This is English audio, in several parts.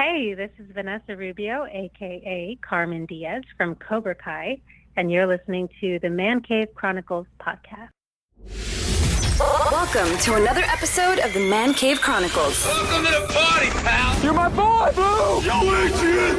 Hey, this is Vanessa Rubio, aka Carmen Diaz from Cobra Kai, and you're listening to the Man Cave Chronicles podcast. Welcome to another episode of the Man Cave Chronicles. Welcome to the party, pal! You're my boy, Blue! Yo, Adrian!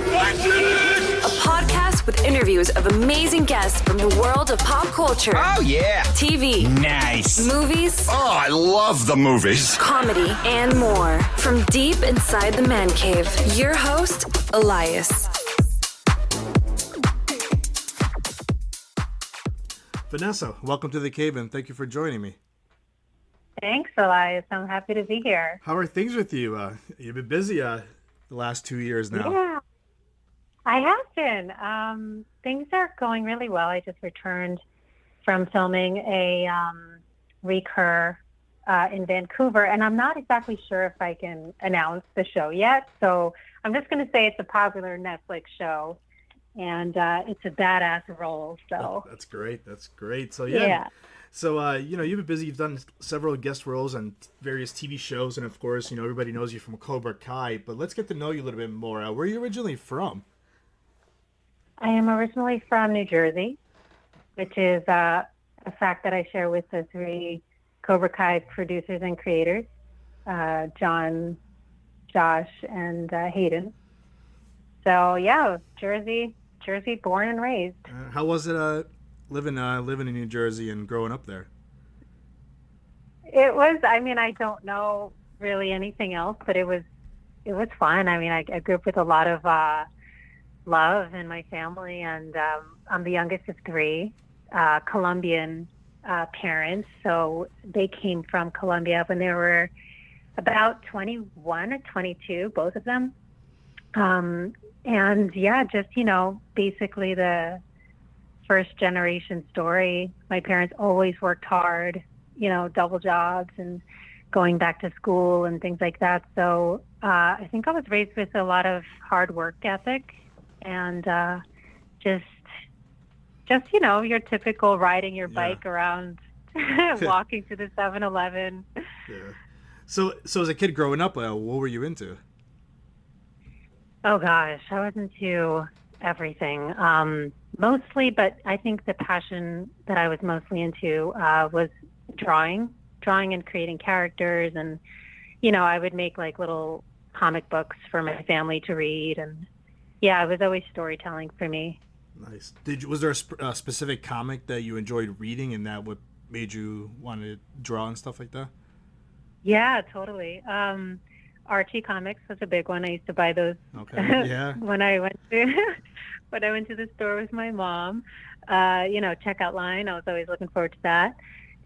A podcast with interviews of amazing guests from the world of pop culture. Oh, yeah! TV. Nice! Movies. Oh, I love the movies! Comedy and more. From deep inside the Man Cave, your host, Elias. Vanessa, welcome to the cave and thank you for joining me. Thanks, Elias. I'm happy to be here. How are things with you? You've been busy the last 2 years now. Yeah, I have been. Things are going really well. I just returned from filming a recur in Vancouver, and I'm not exactly sure if I can announce the show yet. So I'm just going to say it's a popular Netflix show, and it's a badass role. So That's great. That's great. So yeah. So, you've been busy. You've done several guest roles on various TV shows. And, of course, everybody knows you from Cobra Kai. But let's get to know you a little bit more. Where are you originally from? I am originally from New Jersey, which is a fact that I share with the three Cobra Kai producers and creators, John, Josh, and Hayden. So, yeah, Jersey born and raised. How was it living in New Jersey and growing up there? It was, I don't know really anything else, but it was fun. I grew up with a lot of love in my family, and I'm the youngest of three Colombian parents. So they came from Colombia when they were about 21 or 22, both of them. And yeah, just, basically the first generation story. My parents always worked hard, double jobs and going back to school and things like that. So I think I was raised with a lot of hard work ethic and just your typical riding your bike around, walking to the 7-Eleven. Yeah. So as a kid growing up, what were you into? Oh gosh, I was into everything. Mostly, but I think the passion that I was mostly into was drawing and creating characters. And, I would make like little comic books for my family to read. And yeah, it was always storytelling for me. Nice. Was there a specific comic that you enjoyed reading and that what made you want to draw and stuff like that? Yeah, totally. Archie comics was a big one. I used to buy those. Okay. Yeah. when I went to the store with my mom, checkout line. I was always looking forward to that.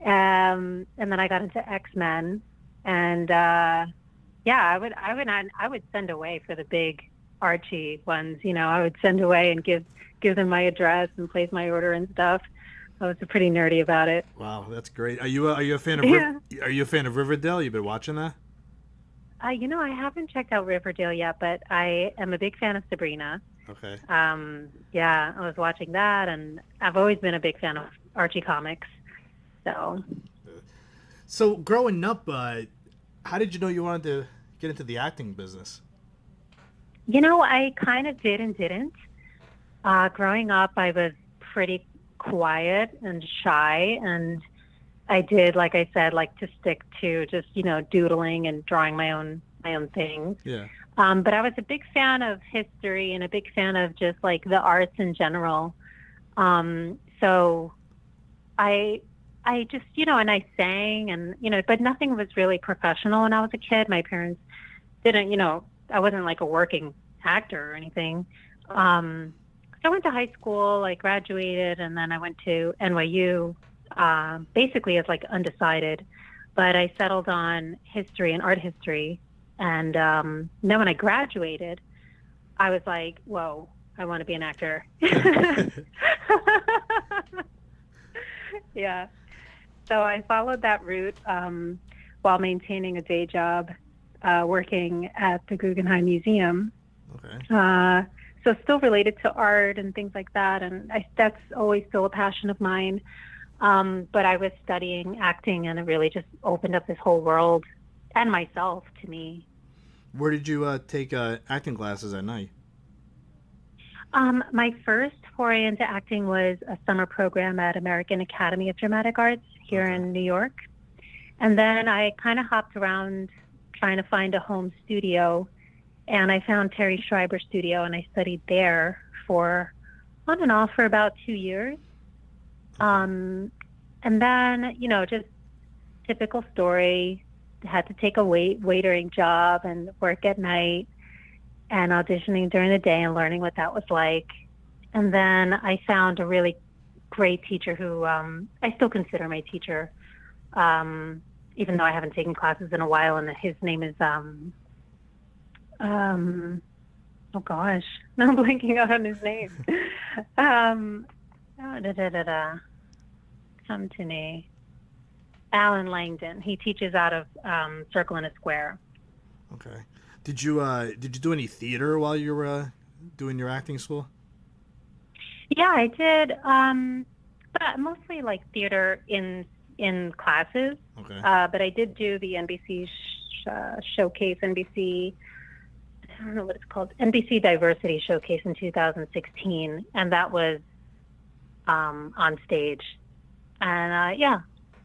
And then I got into X-Men, and I would send away for the big Archie ones. I would send away and give them my address and place my order and stuff. I was pretty nerdy about it. Wow, that's great. Are you a fan of Are you a fan of Riverdale? You've been watching that? I haven't checked out Riverdale yet, but I am a big fan of Sabrina. Okay. I was watching that, and I've always been a big fan of Archie comics. So growing up, how did you know you wanted to get into the acting business? I kind of did and didn't. Growing up, I was pretty quiet and shy, and I did, like I said, like to stick to just, doodling and drawing my own things. Yeah. But I was a big fan of history and a big fan of just like the arts in general. So I just, and I sang and, but nothing was really professional when I was a kid. My parents didn't, I wasn't like a working actor or anything. So I went to high school, I graduated, and then I went to NYU, basically as like undecided, but I settled on history and art history. And then when I graduated, I was like, whoa, I want to be an actor. Yeah. So I followed that route while maintaining a day job working at the Guggenheim Museum. Okay. So still related to art and things like that. And that's always still a passion of mine. But I was studying acting, and it really just opened up this whole world and myself to me. Where did you take acting classes at night? My first foray into acting was a summer program at American Academy of Dramatic Arts here in New York. And then I kind of hopped around trying to find a home studio, and I found Terry Schreiber Studio, and I studied there for on and off for about 2 years. And then, just typical story, had to take a waitering job and work at night and auditioning during the day and learning what that was like. And then I found a really great teacher who I still consider my teacher, even though I haven't taken classes in a while. And his name is, oh gosh, now I'm blanking out on his name. Come to me. Alan Langdon. He teaches out of Circle in a Square. Okay. Did you do any theater while you were doing your acting school? Yeah, I did. But mostly like theater in classes. Okay. But I did do the NBC showcase, NBC. I don't know what it's called, NBC Diversity Showcase in 2016, and that was on stage. And yeah,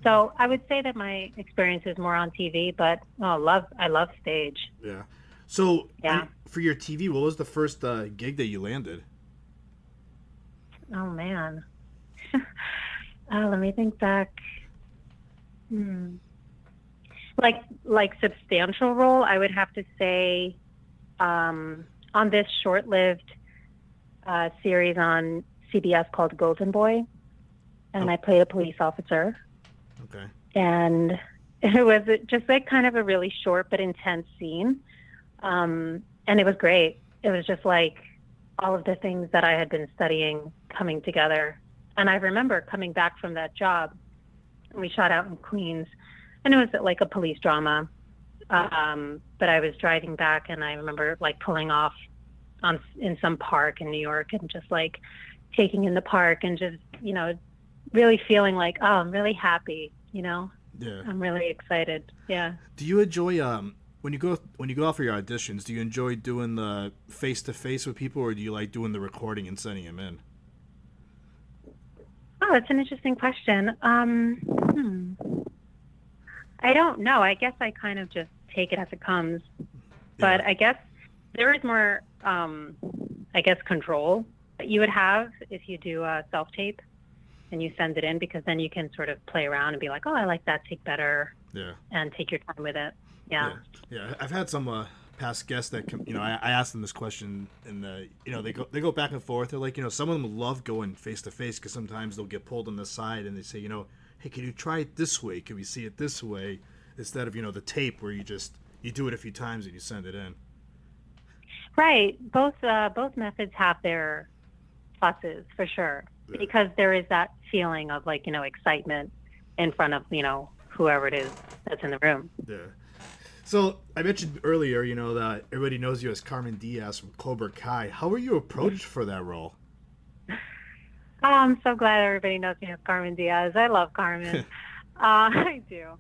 so I would say that my experience is more on TV, but I love stage. Yeah. So yeah. For your TV, what was the first gig that you landed? Oh man, let me think back. Like substantial role, I would have to say on this short-lived series on CBS called Golden Boy, and I played a police officer. Okay. And it was just like kind of a really short but intense scene. And it was great. It was just like all of the things that I had been studying coming together. And I remember coming back from that job, and we shot out in Queens, and it was like a police drama. But I was driving back, and I remember like pulling off in some park in New York, and just like taking in the park, and just really feeling like, oh, I'm really happy. Yeah. I'm really excited. Yeah. Do you enjoy when you go out for your auditions? Do you enjoy doing the face to face with people, or do you like doing the recording and sending them in? Oh, that's an interesting question. I don't know. I guess I kind of just take it as it comes. But I guess there is more, control that you would have if you do a self-tape and you send it in, because then you can sort of play around and be like, oh, I like that take better. Yeah. And take your time with it. Yeah. Yeah. I've had some past guests that I asked them this question, and they go back and forth. They're like, some of them love going face to face because sometimes they'll get pulled on the side and they say, hey, can you try it this way? Can we see it this way? Instead of, the tape where you do it a few times and you send it in. Right. Both methods have their pluses for sure, because there is that feeling of like, excitement in front of, whoever it is that's in the room. Yeah. So I mentioned earlier, that everybody knows you as Carmen Diaz from Cobra Kai. How were you approached for that role? Oh, I'm so glad everybody knows me as Carmen Diaz. I love Carmen. I do.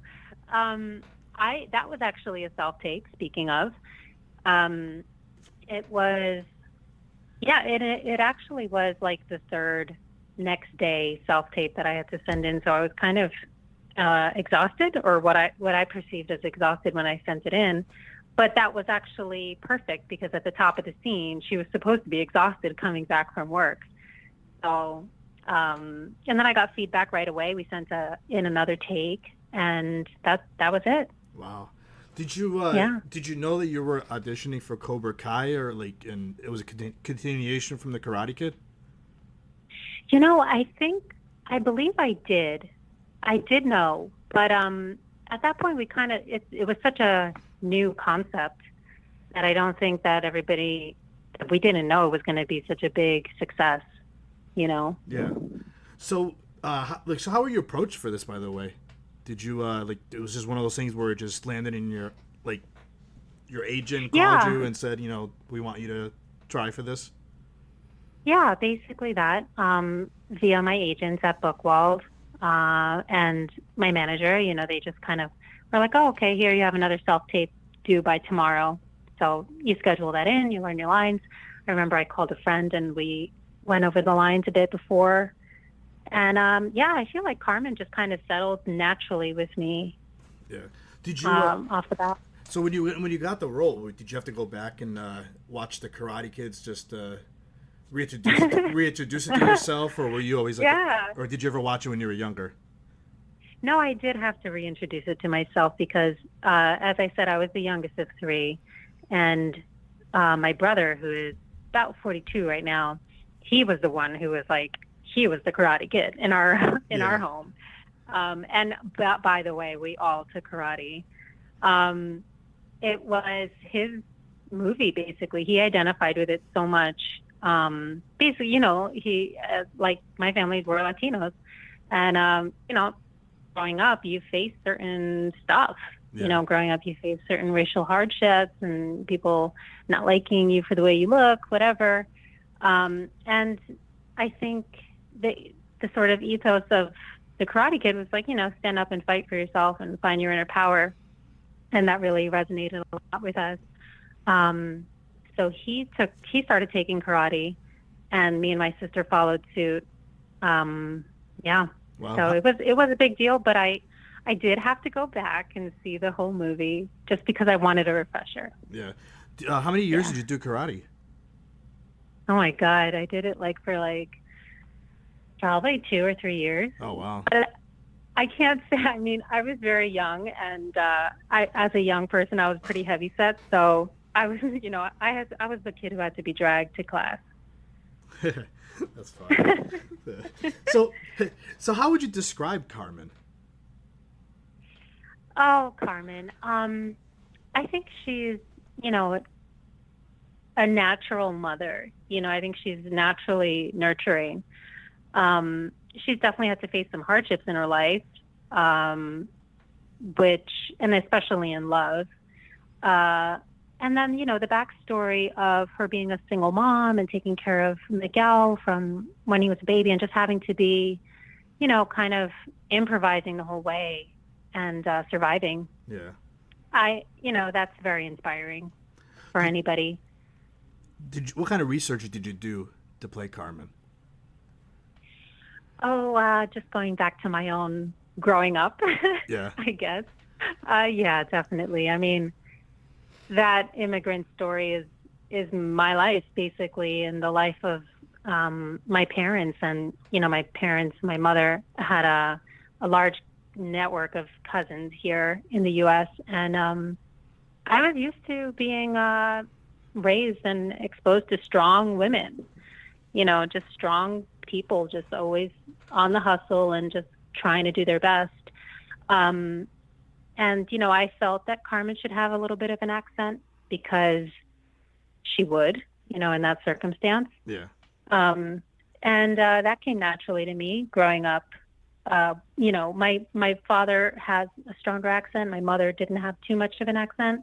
That was actually a self-tape, speaking of. It was, it actually was like the third next day self-tape that I had to send in. So I was kind of exhausted, or what I perceived as exhausted when I sent it in. But that was actually perfect, because at the top of the scene, she was supposed to be exhausted coming back from work. So, and then I got feedback right away. We sent in another take, and that was it. Wow. Did you know that you were auditioning for Cobra Kai, or and it was a continuation from the Karate Kid? I believe I did. I did know, but at that point we it was such a new concept that I don't think that we didn't know it was going to be such a big success, Yeah. So, so how were you approached for this, by the way? Did you it was just one of those things where it just landed in your agent called you and said, we want you to try for this? Yeah, basically that, via my agents at Bookwald, and my manager. They just kind of were like, oh, okay, here you have another self-tape due by tomorrow. So you schedule that in, you learn your lines. I remember I called a friend and we went over the lines a bit before. And I feel like Carmen just kind of settled naturally with me. Yeah. Did you off the bat? So when you got the role, did you have to go back and watch the Karate Kids just reintroduce it to yourself, or were you always like, or did you ever watch it when you were younger? No, I did have to reintroduce it to myself because, as I said, I was the youngest of three, and my brother, who is about 42 right now, he was the one who was like, he was the Karate Kid in our our home. And by the way, we all took karate. It was his movie, basically. He identified with it so much. Basically, he, like my family, were Latinos. And, growing up, you face certain stuff. Yeah. Growing up, you face certain racial hardships and people not liking you for the way you look, whatever. And I think the sort of ethos of the Karate Kid was like, stand up and fight for yourself and find your inner power. And that really resonated a lot with us. So he started taking karate, and me and my sister followed suit. Wow. So it was a big deal, but I did have to go back and see the whole movie just because I wanted a refresher. Yeah. How many years did you do karate? Oh my God, I did it for probably 2 or 3 years. Oh wow. But I can't say. I mean, I was very young, and as a young person, I was pretty heavy set. So I was, I was the kid who had to be dragged to class. That's fine. So how would you describe Carmen? Oh, Carmen. I think she's, a natural mother. I think she's naturally nurturing. She's definitely had to face some hardships in her life, and especially in love. And then, the backstory of her being a single mom and taking care of Miguel from when he was a baby and just having to be, kind of improvising the whole way and surviving. Yeah. That's very inspiring for anybody. What kind of research did you do to play Carmen? Oh, just going back to my own growing up, Yeah. I guess. Yeah, definitely. I mean, that immigrant story is my life, basically, and the life of my parents. And, my mother had a large network of cousins here in the U.S. And I was used to being raised and exposed to strong women, just strong people, just always on the hustle and just trying to do their best. And, I felt that Carmen should have a little bit of an accent because she would, in that circumstance. Yeah. And that came naturally to me growing up. My father has a stronger accent. My mother didn't have too much of an accent.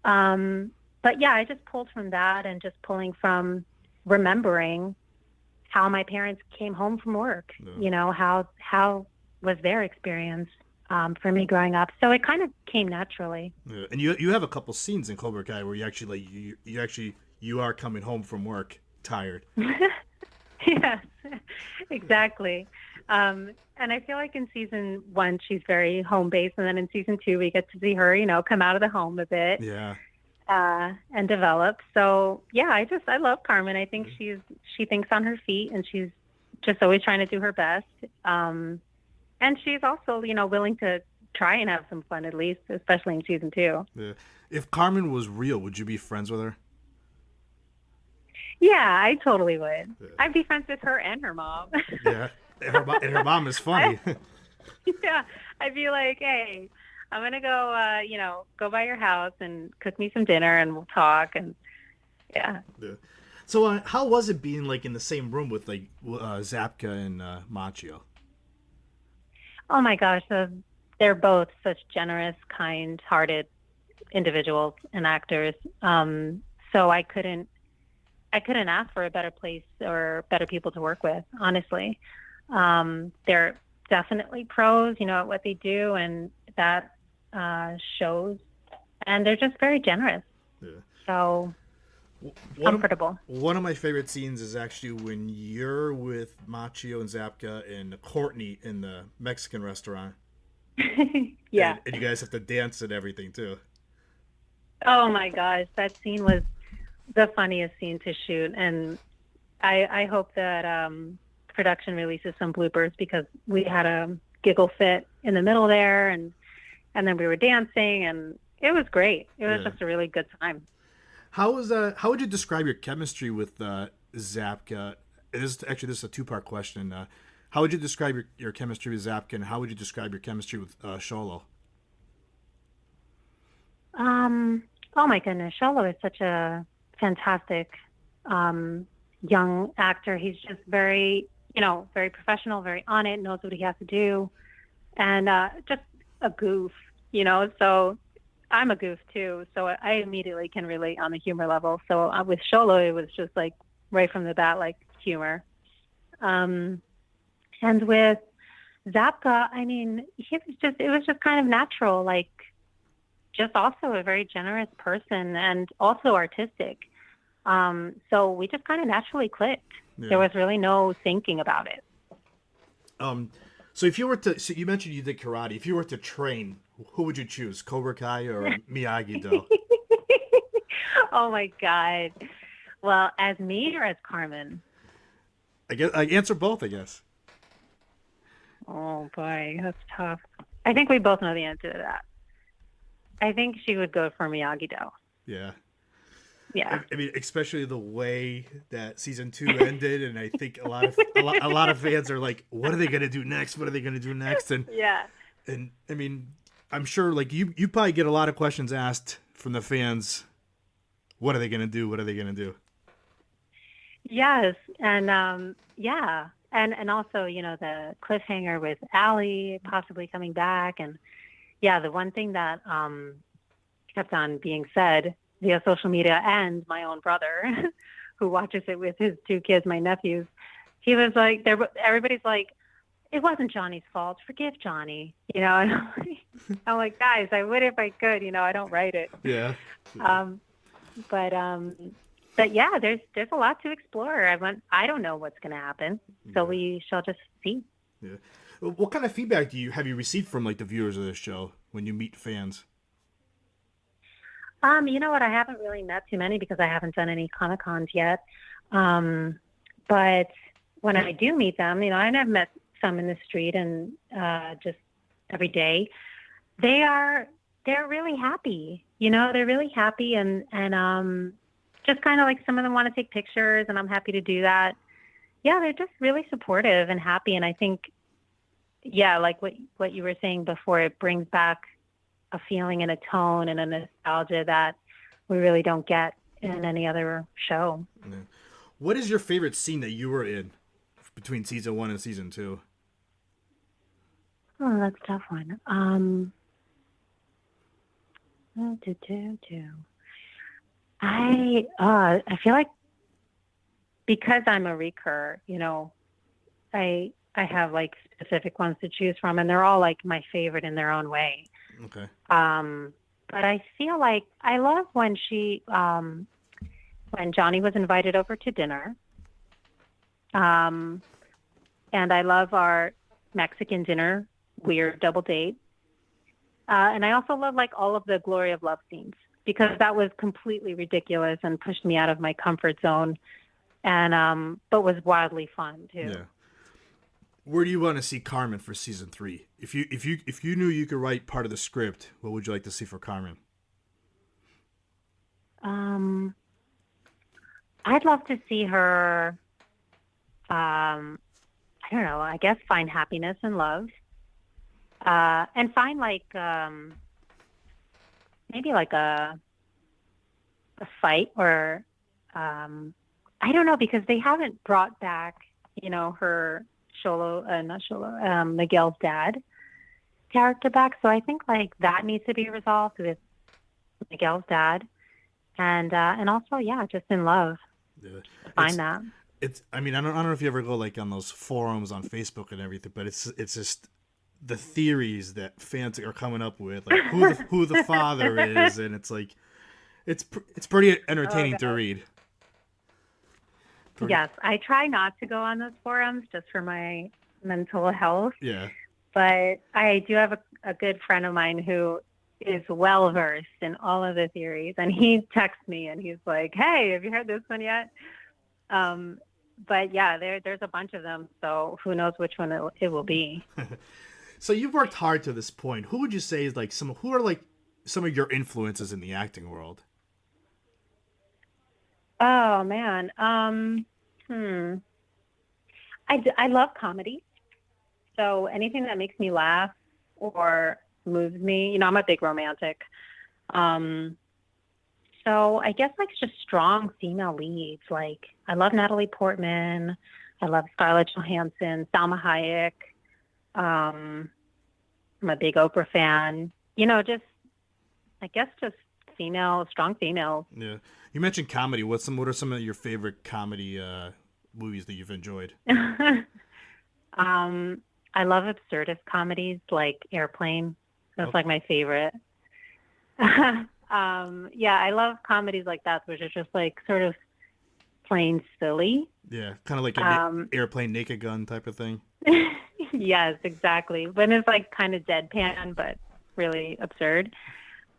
But yeah, I just pulled from that and just pulling from remembering how my parents came home from work, how was their experience for me growing up. So it kind of came naturally. Yeah. And you have a couple scenes in Cobra Kai where you actually you are coming home from work tired. Yes, exactly. And I feel like in season 1, she's very home based. And then in season 2, we get to see her, come out of the home a bit. Yeah. And develop. So yeah, I love Carmen. I think she thinks on her feet, and she's just always trying to do her best. And she's also, willing to try and have some fun, at least, especially in season 2. Yeah. If Carmen was real, would you be friends with her? Yeah, I totally would. Yeah. I'd be friends with her and her mom. Yeah. And her mom is funny. Yeah. I'd be like, hey, I'm going to go, go by your house and cook me some dinner and we'll talk. And yeah. So how was it being in the same room with Zapka and Machio? Oh my gosh. They're both such generous, kind-hearted individuals and actors. So I couldn't ask for a better place or better people to work with, honestly. They're definitely pros, at what they do, and that shows. And they're just very generous. Yeah. So One comfortable. one of my favorite scenes is actually when you're with Machio and Zapka and Courtney in the Mexican restaurant. Yeah. And you guys have to dance and everything too. Oh my gosh, that scene was the funniest scene to shoot, and I hope that production releases some bloopers because we had a giggle fit in the middle there, and then we were dancing, and it was great. It was just a really good time. How would you describe your chemistry with Zapka? This is a two-part question. How would you describe your chemistry with Zapka, and how would you describe your chemistry with Sholo? Oh my goodness, Sholo is such a fantastic young actor. He's just very, very professional, very on it, knows what he has to do, and just a goof, So I'm a goof too, so I immediately can relate on the humor level. So with Sholo, it was just like right from the bat, like humor. And with Zapka, I mean, it was just kind of natural, like just also a very generous person and also artistic. So we just kind of naturally clicked. Yeah. There was really no thinking about it. So if you were to, so you mentioned you did karate. If you were to train, who would you choose, Cobra Kai or Miyagi-Do? Oh my God. Well, as me or as Carmen? I guess I answer both. I guess. Oh boy, that's tough. I think we both know the answer to that. I think she would go for Miyagi-Do. Yeah. Yeah. I mean, especially the way that season 2 ended, and I think a lot of fans are like, "What are they gonna do next? What are they gonna do next?" And Yeah. and I mean, I'm sure like you probably get a lot of questions asked from the fans. What are they gonna do? What are they gonna do? Yes, and yeah, and also the cliffhanger with Allie possibly coming back, and yeah, the one thing that kept on being said via social media and my own brother, who watches it with his 2 kids, my nephews, he was like, everybody's like, it wasn't Johnny's fault. Forgive Johnny, And I'm like, guys, I would if I could, I don't write it. Yeah. But yeah, there's a lot to explore. I don't know what's going to happen, so we shall just see. Yeah. What kind of feedback have you received from like the viewers of this show when you meet fans? You know what? I haven't really met too many because I haven't done any Comic-Cons yet. But when I do meet them, and I've met some in the street and just every day, they're really happy. They're really happy and just kind of like some of them want to take pictures, and I'm happy to do that. Yeah, they're just really supportive and happy, and I think, yeah, like what you were saying before, it brings back a feeling and a tone and a nostalgia that we really don't get in any other show. Yeah. What is your favorite scene that you were in between season 1 and season 2? Oh, that's a tough one. I feel like because I'm a recur, I have like specific ones to choose from, and they're all like my favorite in their own way. Okay. But I feel like I love when when Johnny was invited over to dinner. And I love our Mexican dinner, weird double date. And I also love like all of the Glory of Love scenes because that was completely ridiculous and pushed me out of my comfort zone, and but was wildly fun too. Yeah. Where do you want to see Carmen for season 3? If you knew you could write part of the script, what would you like to see for Carmen? I'd love to see her. I don't know. I guess find happiness and love, and find like maybe like a fight or I don't know, because they haven't brought back her Miguel's dad character back. So I think like that needs to be resolved with Miguel's dad, and also just in love. Yeah. Find that. It's. I mean, I don't know if you ever go like on those forums on Facebook and everything, but it's just the theories that fans are coming up with, like who the father is, and it's like It's pretty entertaining to God. read. Yes, I try not to go on those forums just for my mental health, Yeah. but I do have a good friend of mine who is well versed in all of the theories, and he texts me and he's like, "Hey, have you heard this one yet?" But yeah, there's a bunch of them, so who knows which one it will be. So you've worked hard to this point. Who would you say is like who are like some of your influences in the acting world? Oh man, I love comedy. So anything that makes me laugh or moves me, I'm a big romantic. Um, so I guess like just strong female leads. Like I love Natalie Portman. I love Scarlett Johansson, Salma Hayek. I'm a big Oprah fan. Just I guess just strong females. Yeah. You mentioned comedy. What are some of your favorite comedy movies that you've enjoyed? I love absurdist comedies like Airplane. That's like my favorite. Yeah, I love comedies like that, which is just like sort of plain silly. Yeah, kind of like an Airplane Naked Gun type of thing. Yes, exactly. But it's like kind of deadpan, but really absurd.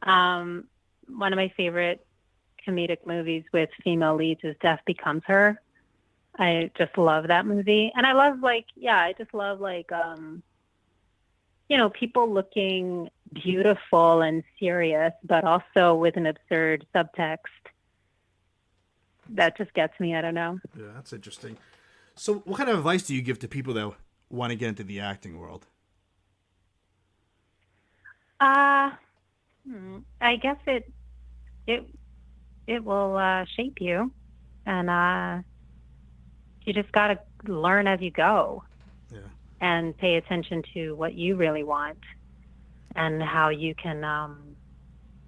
One of my favorite comedic movies with female leads is Death Becomes Her. I just love that movie. And I love I just love people looking beautiful and serious, but also with an absurd subtext. That just gets me. I don't know. Yeah, that's interesting. So what kind of advice do you give to people that want to get into the acting world? I guess it will shape you, and you just got to learn as you go. Yeah. And pay attention to what you really want and how you can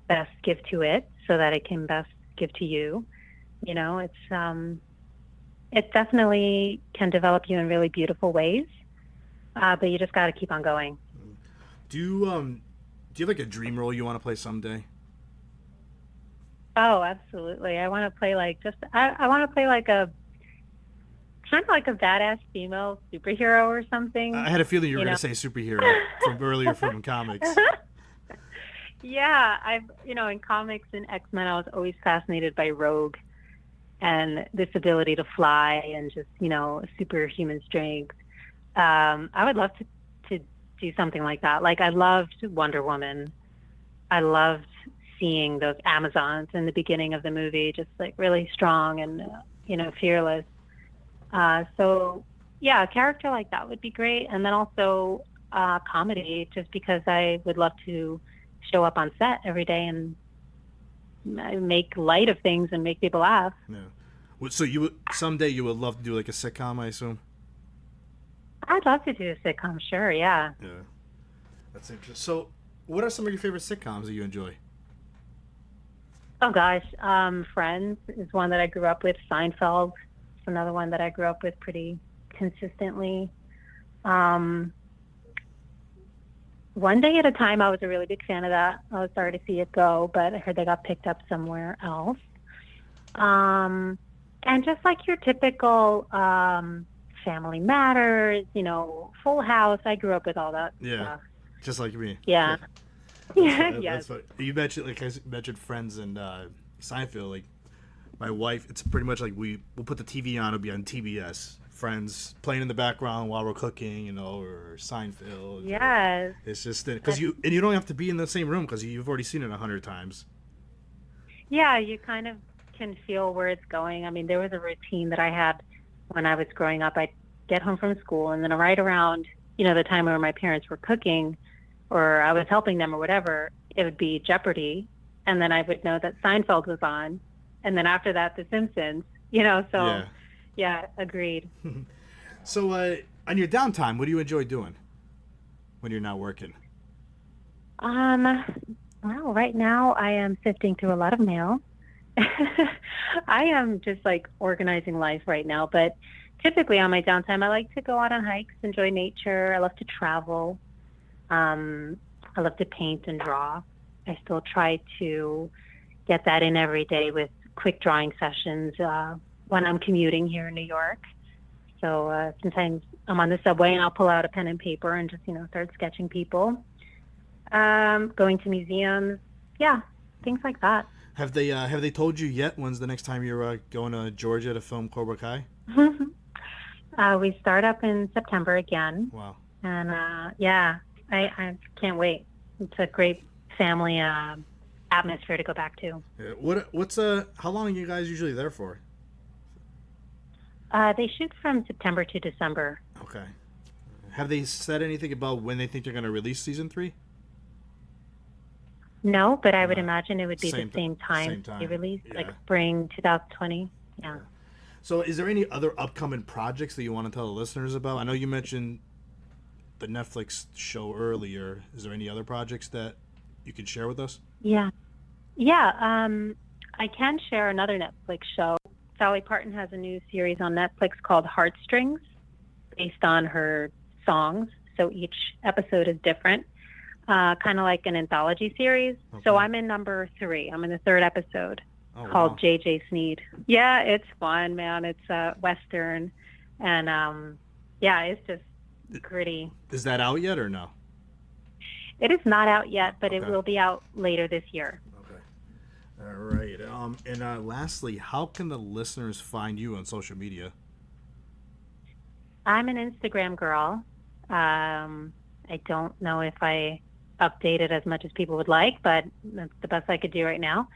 best give to it so that it can best give to you. It definitely can develop you in really beautiful ways, but you just got to keep on going. Do you have like a dream role you want to play someday? Oh, absolutely. I want to play I want to play like a kind of like a badass female superhero or something. I had a feeling you were going to say superhero from earlier from comics. Yeah, in comics and X-Men, I was always fascinated by Rogue and this ability to fly and just, superhuman strength. I would love to do something like that. Like I loved Wonder Woman. I loved seeing those Amazons in the beginning of the movie, just like really strong and, fearless. So yeah, a character like that would be great. And then also comedy, just because I would love to show up on set every day and make light of things and make people laugh. Yeah. So someday you would love to do like a sitcom, I assume? I'd love to do a sitcom, sure, yeah. Yeah. That's interesting. So what are some of your favorite sitcoms that you enjoy? Oh gosh, Friends is one that I grew up with. Seinfeld is another one that I grew up with pretty consistently. One Day at a Time, I was a really big fan of that. I was sorry to see it go, but I heard they got picked up somewhere else. And just like your typical Family Matters, Full House. I grew up with all that stuff. Just like me. Yeah. Yes. You mentioned Friends and Seinfeld. Like my wife, it's pretty much like we'll put the TV on. It'll be on TBS. Friends playing in the background while we're cooking, or Seinfeld. Yes. It's just because you don't have to be in the same room because you've already seen it 100 times. Yeah, you kind of can feel where it's going. I mean, there was a routine that I had when I was growing up. I'd get home from school, and then right around the time where my parents were cooking, or I was helping them or whatever, it would be Jeopardy, and then I would know that Seinfeld was on, and then after that, The Simpsons. So. Yeah, agreed. So, on your downtime, what do you enjoy doing when you're not working? Well, right now I am sifting through a lot of mail. I am just like organizing life right now, but typically on my downtime, I like to go out on hikes, enjoy nature. I love to travel. I love to paint and draw. I still try to, get that in every day with quick drawing sessions when I'm commuting here in New York. So sometimes I'm on the subway and I'll pull out a pen and paper and just, start sketching people. Going to museums. Yeah, things like that. Have they told you yet when's the next time you're going to Georgia to film Cobra Kai? We start up in September again. Wow. And I can't wait. It's a great family atmosphere to go back to. Yeah. How long are you guys usually there for? They shoot from September to December. Okay. Have they said anything about when they think they're going to release season 3? No, but I would imagine it would be the same time. time they release, like spring 2020. Yeah. So is there any other upcoming projects that you want to tell the listeners about? I know you mentioned the Netflix show earlier. Is there any other projects that you can share with us? Yeah. I can share another Netflix show. Sally Parton has a new series on Netflix called Heartstrings, based on her songs. So each episode is different, kind of like an anthology series. Okay. So I'm in number 3. I'm in the 3rd episode called JJ Sneed. Yeah, it's fun, man. It's Western. And it's just gritty. Is that out yet or no? It is not out yet, but it will be out later this year. Okay. All right. And lastly, how can the listeners find you on social media? I'm an Instagram girl. I don't know if I update it as much as people would like, but that's the best I could do right now.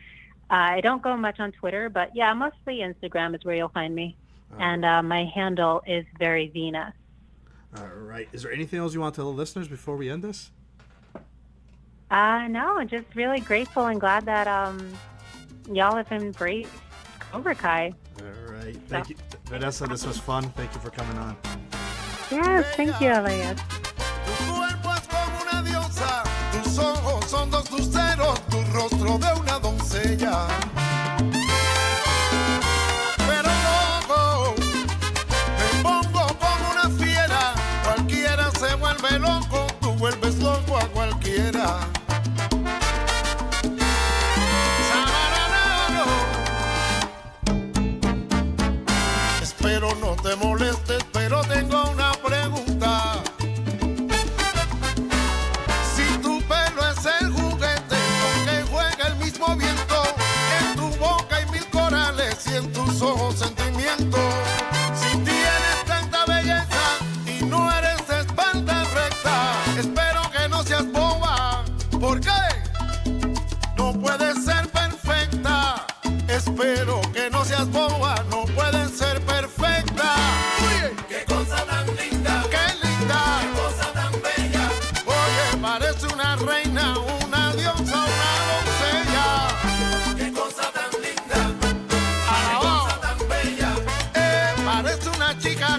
I don't go much on Twitter, but yeah, mostly Instagram is where you'll find me. And my handle is Very Venus. All right. Is there anything else you want to tell the listeners before we end this? No, just really grateful and glad that y'all have embraced Cobra Kai. All right. Thank you. Vanessa, this was fun. Thank you for coming on. Yes, thank you, Elias. Tu cuerpo es como una diosa, tus ojos son 2 luceros, tu rostro de una doncella. Pero loco, te pongo como una fiera, cualquiera se vuelve loco, tú vuelves loco a cualquiera. Espero no te molestes, pero tengo una pregunta. Si tu pelo es el juguete con que juega el mismo viento, en tu boca hay 1000 corales y en tus ojos sentimientos. Si tienes tanta belleza y no eres de espalda recta, espero que no seas boba. ¿Por qué? No puedes ser perfecta. Espero que no seas boba, no puedes ser perfecta. Oye, qué cosa tan linda, qué linda, qué cosa tan bella. Oye, parece una reina, una diosa, una doncella. Qué cosa tan linda, qué cosa tan bella. Parece una chica